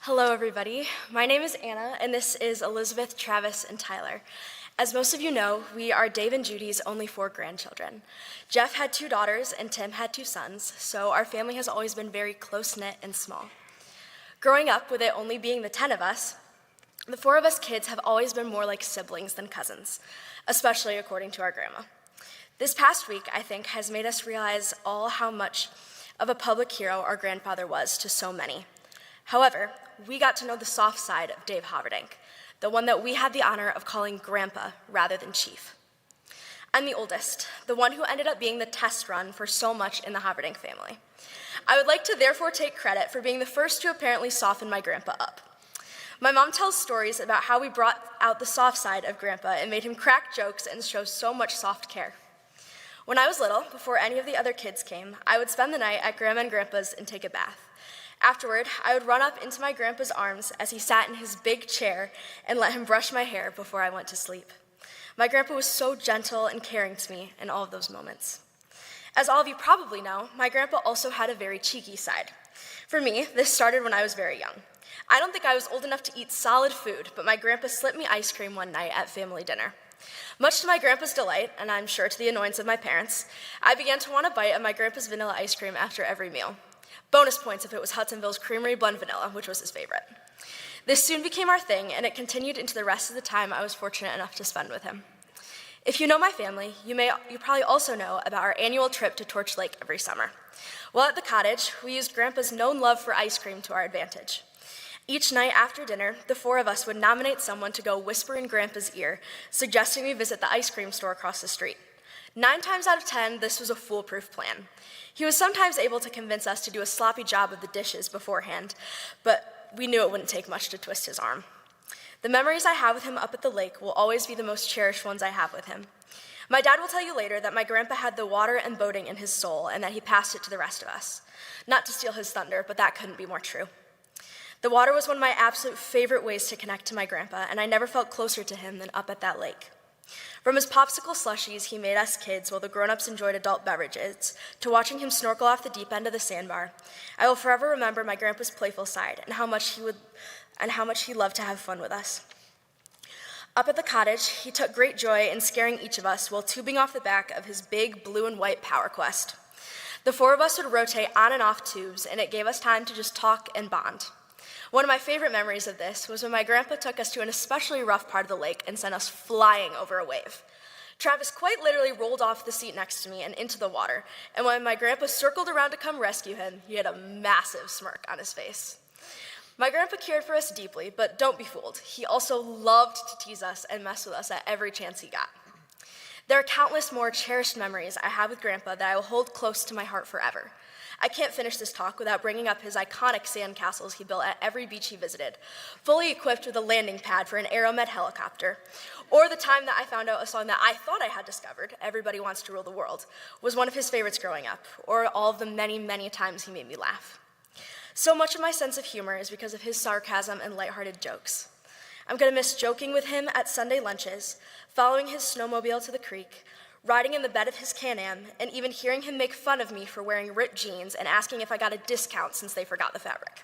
Hello, everybody. My name is Anna, and this is Elizabeth, Travis, and Tyler. As most of you know, we are Dave and Judy's only 4 grandchildren. Jeff had 2 daughters, and Tim had 2 sons, so our family has always been very close-knit and small. Growing up with it only being the 10 of us, the 4 of us kids have always been more like siblings than cousins, especially according to our grandma. This past week, I think, has made us realize all how much of a public hero our grandfather was to so many. However, we got to know the soft side of Dave Haverdink, the one that we had the honor of calling Grandpa rather than Chief. I'm the oldest, the one who ended up being the test run for so much in the Haverdink family. I would like to therefore take credit for being the first to apparently soften my grandpa up. My mom tells stories about how we brought out the soft side of Grandpa and made him crack jokes and show so much soft care. When I was little, before any of the other kids came, I would spend the night at Grandma and Grandpa's and take a bath. Afterward, I would run up into my grandpa's arms as he sat in his big chair and let him brush my hair before I went to sleep. My grandpa was so gentle and caring to me in all of those moments. As all of you probably know, my grandpa also had a very cheeky side. For me, this started when I was very young. I don't think I was old enough to eat solid food, but my grandpa slipped me ice cream one night at family dinner. Much to my grandpa's delight, and I'm sure to the annoyance of my parents, I began to want a bite of my grandpa's vanilla ice cream after every meal. Bonus points if it was Hudsonville's Creamery Blend Vanilla, which was his favorite. This soon became our thing, and it continued into the rest of the time I was fortunate enough to spend with him. If you know my family, you probably also know about our annual trip to Torch Lake every summer. While at the cottage, we used Grandpa's known love for ice cream to our advantage. Each night after dinner, the 4 of us would nominate someone to go whisper in Grandpa's ear, suggesting we visit the ice cream store across the street. 9 times out of 10, this was a foolproof plan. He was sometimes able to convince us to do a sloppy job of the dishes beforehand, but we knew it wouldn't take much to twist his arm. The memories I have with him up at the lake will always be the most cherished ones I have with him. My dad will tell you later that my grandpa had the water and boating in his soul and that he passed it to the rest of us. Not to steal his thunder, but that couldn't be more true. The water was one of my absolute favorite ways to connect to my grandpa, and I never felt closer to him than up at that lake. From his popsicle slushies he made us kids while the grown-ups enjoyed adult beverages, to watching him snorkel off the deep end of the sandbar, I will forever remember my grandpa's playful side and how much he loved to have fun with us. Up at the cottage, he took great joy in scaring each of us while tubing off the back of his big blue and white Power Quest. The 4 of us would rotate on and off tubes, and it gave us time to just talk and bond. One of my favorite memories of this was when my grandpa took us to an especially rough part of the lake and sent us flying over a wave. Travis quite literally rolled off the seat next to me and into the water, and when my grandpa circled around to come rescue him, he had a massive smirk on his face. My grandpa cared for us deeply, but don't be fooled. He also loved to tease us and mess with us at every chance he got. There are countless more cherished memories I have with Grandpa that I will hold close to my heart forever. I can't finish this talk without bringing up his iconic sand castles he built at every beach he visited, fully equipped with a landing pad for an Aeromed helicopter, or the time that I found out a song that I thought I had discovered, Everybody Wants to Rule the World, was one of his favorites growing up, or all of the many, many times he made me laugh. So much of my sense of humor is because of his sarcasm and lighthearted jokes. I'm going to miss joking with him at Sunday lunches, following his snowmobile to the creek, riding in the bed of his Can-Am, and even hearing him make fun of me for wearing ripped jeans and asking if I got a discount since they forgot the fabric.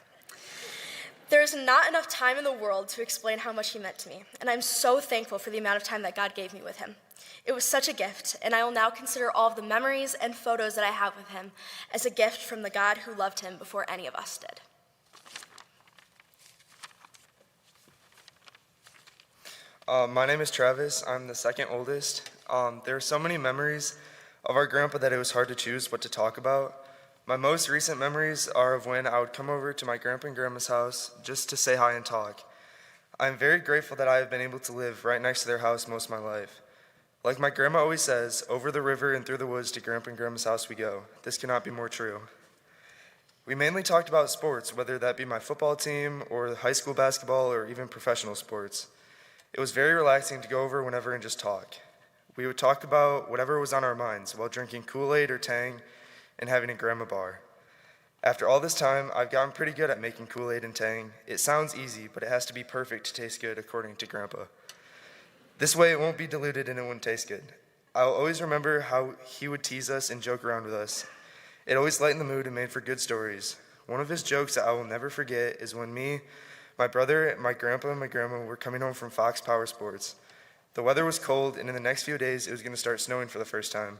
There is not enough time in the world to explain how much he meant to me, and I'm so thankful for the amount of time that God gave me with him. It was such a gift, and I will now consider all of the memories and photos that I have with him as a gift from the God who loved him before any of us did. My name is Travis. I'm the second oldest. There are so many memories of our grandpa that it was hard to choose what to talk about. My most recent memories are of when I would come over to my grandpa and grandma's house just to say hi and talk. I'm very grateful that I have been able to live right next to their house most of my life. Like my grandma always says, over the river and through the woods to grandpa and grandma's house we go. This cannot be more true. We mainly talked about sports, whether that be my football team or high school basketball or even professional sports. It was very relaxing to go over whenever and just talk. We would talk about whatever was on our minds while drinking Kool-Aid or Tang and having a grandma bar. After all this time, I've gotten pretty good at making Kool-Aid and Tang. It sounds easy, but it has to be perfect to taste good according to Grandpa. This way it won't be diluted and it won't taste good. I'll always remember how he would tease us and joke around with us. It always lightened the mood and made for good stories. One of his jokes that I will never forget is when me, my brother, my grandpa, and my grandma were coming home from Fox Power Sports. The weather was cold, and in the next few days, it was going to start snowing for the first time.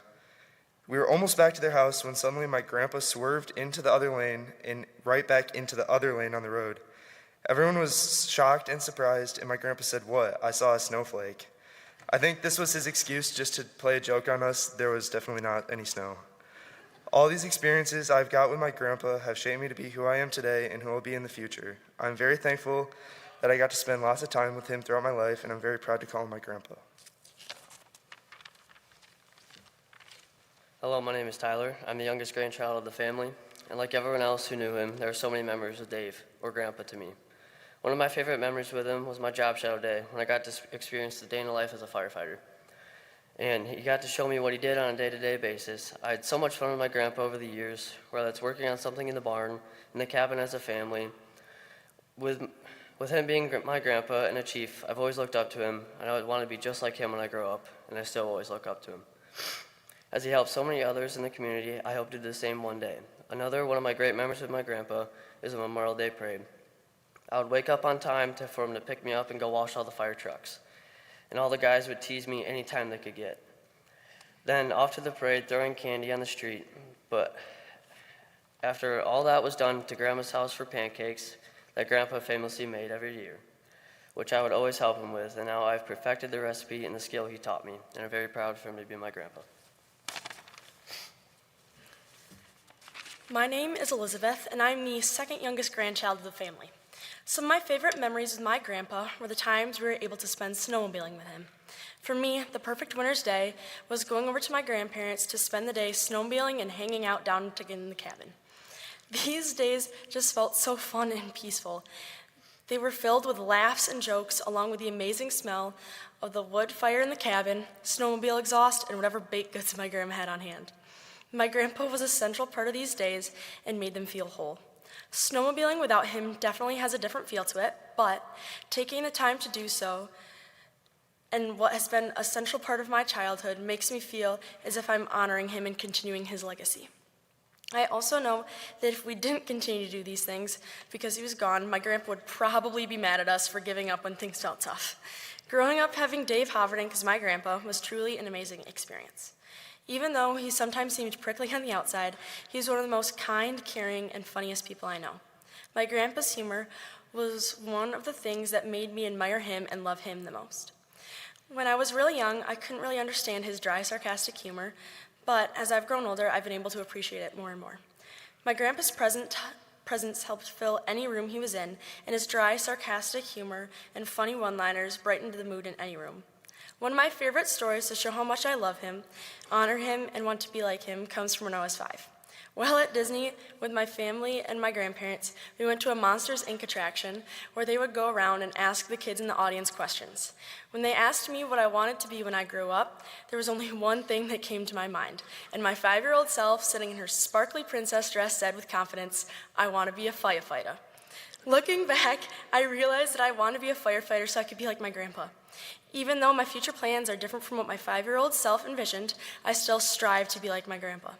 We were almost back to their house when suddenly my grandpa swerved into the other lane and right back into the other lane on the road. Everyone was shocked and surprised, and my grandpa said, "What? I saw a snowflake." I think this was his excuse just to play a joke on us. There was definitely not any snow. All these experiences I've got with my grandpa have shaped me to be who I am today and who I'll be in the future. I'm very thankful that I got to spend lots of time with him throughout my life, and I'm very proud to call him my grandpa. Hello, my name is Tyler. I'm the youngest grandchild of the family, and like everyone else who knew him, there are so many memories with Dave, or Grandpa to me. One of my favorite memories with him was my job shadow day, when I got to experience the day in the life as a firefighter. And he got to show me what he did on a day-to-day basis. I had so much fun with my grandpa over the years, whether it's working on something in the barn, in the cabin as a family. With him being my grandpa and a chief, I've always looked up to him, and I would want to be just like him when I grow up, and I still always look up to him. As he helped so many others in the community, I hope to do the same one day. Another one of my great memories with my grandpa is a Memorial Day parade. I would wake up on time for him to pick me up and go wash all the fire trucks. And all the guys would tease me anytime they could get. Then off to the parade, throwing candy on the street. But after all that was done, to Grandma's house for pancakes that Grandpa famously made every year, which I would always help him with, and now I've perfected the recipe and the skill he taught me, and I'm very proud for him to be my grandpa. My name is Elizabeth, and I'm the second youngest grandchild of the family. Some of my favorite memories with my grandpa were the times we were able to spend snowmobiling with him. For me, the perfect winter's day was going over to my grandparents to spend the day snowmobiling and hanging out down in the cabin. These days just felt so fun and peaceful. They were filled with laughs and jokes, along with the amazing smell of the wood fire in the cabin, snowmobile exhaust, and whatever baked goods my grandma had on hand. My grandpa was a central part of these days and made them feel whole. Snowmobiling without him definitely has a different feel to it, but taking the time to do so and what has been a central part of my childhood makes me feel as if I'm honoring him and continuing his legacy. I also know that if we didn't continue to do these things because he was gone, my grandpa would probably be mad at us for giving up when things felt tough. Growing up having Dave Haverdink as my grandpa was truly an amazing experience. Even though he sometimes seemed prickly on the outside, he's one of the most kind, caring, and funniest people I know. My grandpa's humor was one of the things that made me admire him and love him the most. When I was really young, I couldn't really understand his dry, sarcastic humor, but as I've grown older, I've been able to appreciate it more and more. My grandpa's presence helped fill any room he was in, and his dry, sarcastic humor and funny one-liners brightened the mood in any room. One of my favorite stories to show how much I love him, honor him, and want to be like him comes from when I was 5. While at Disney with my family and my grandparents, we went to a Monsters, Inc. attraction where they would go around and ask the kids in the audience questions. When they asked me what I wanted to be when I grew up, there was only one thing that came to my mind, and my 5-year-old self, sitting in her sparkly princess dress, said with confidence, "I want to be a firefighter." Looking back, I realized that I want to be a firefighter so I could be like my grandpa. Even though my future plans are different from what my 5-year-old self envisioned, I still strive to be like my grandpa.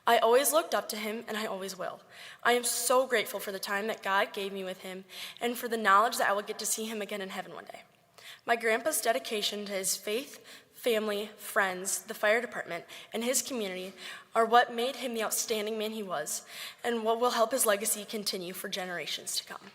I always looked up to him, and I always will. I am so grateful for the time that God gave me with him and for the knowledge that I will get to see him again in heaven one day. My grandpa's dedication to his faith, family, friends, the fire department, and his community are what made him the outstanding man he was and what will help his legacy continue for generations to come.